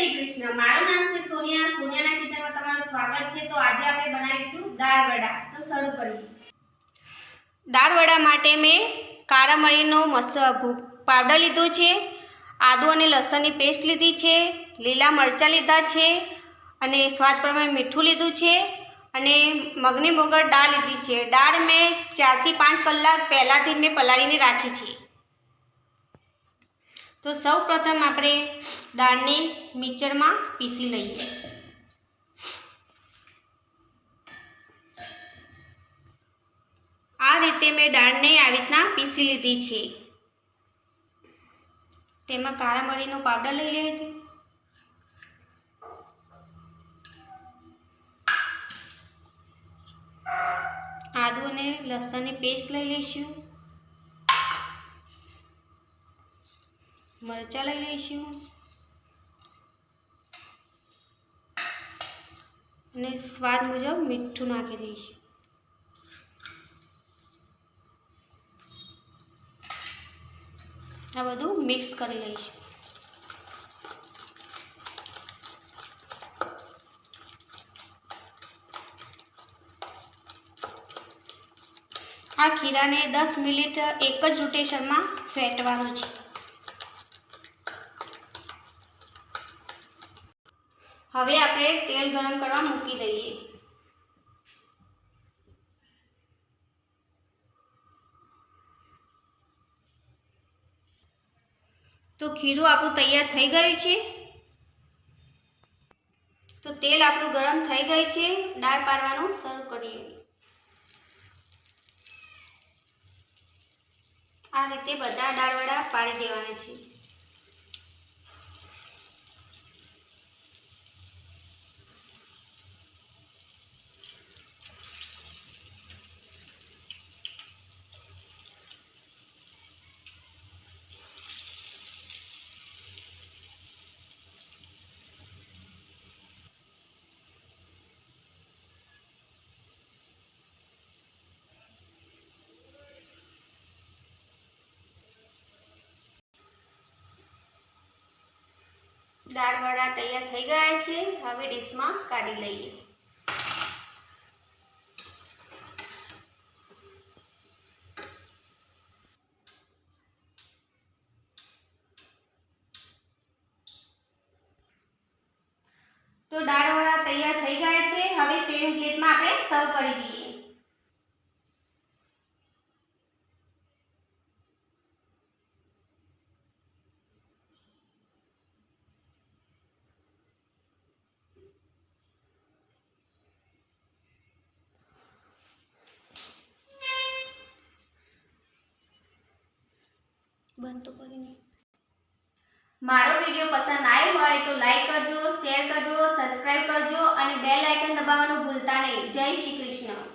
શ્રી કૃષ્ણ। મારું નામ છે સોનિયા। સોનિયાના કિચનમાં તમારું સ્વાગત છે। તો આજે આપણે બનાવીશું દાળ વડા। તો શરૂ કરીએ। દાળ વડા માટે મેં કાળા મરીનો પાવડર લીધો છે, આદુ અને લસણની પેસ્ટ લીધી છે, લીલા મરચાં લીધા છે અને સ્વાદ પ્રમાણે મીઠું લીધું છે અને મગની મોગર દાળ લીધી છે। દાળ મેં 4 થી 5 કલાક પહેલાંથી મેં પલાળીને રાખી છે। તો સૌ પ્રથમ આપણે દાળને મિક્સરમાં પીસી લઈએ। આ રીતે મેં દાળને આવી રીતના પીસી લીધી છે। તેમાં કાળા મરીનો પાવડર લઈ લઈશું, આદુ અને લસણની પેસ્ટ લઈ લઈશું, મરચાં લઈ લઈશું અને સ્વાદ મુજબ મીઠું નાખી દઈશું। આ બધું મિક્સ કરી લઈશું। આ ખીરાને 10 મિનિટ એક જ રોટેશનમાં ફેટવાનું છે। હવે આપણે તેલ ગરમ કરવા મૂકી દઈએ। તો ખીરું આપણું તૈયાર થઈ ગયું છે। તો તેલ આપણું ગરમ થઈ ગયું છે। દાળ પાડવાનું શરૂ કરીએ। આ રીતે બધા દાળ વડા પાડી દેવાના છે। દાળ વડા તૈયાર થઈ ગયા છે। હવે ડીશમાં કાઢી લઈએ। તો દાળ વડા તૈયાર થઈ ગયા છે। હવે સર્વિંગ પ્લેટમાં આપણે સર્વ કરી દઈએ। મારો વિડીયો પસંદ આવ્યો હોય તો લાઈક કરજો, શેર કરજો, સબસ્ક્રાઇબ કરજો અને બેલ આઇકન દબાવવાનું ભૂલતા નહીં। જય શ્રી કૃષ્ણ।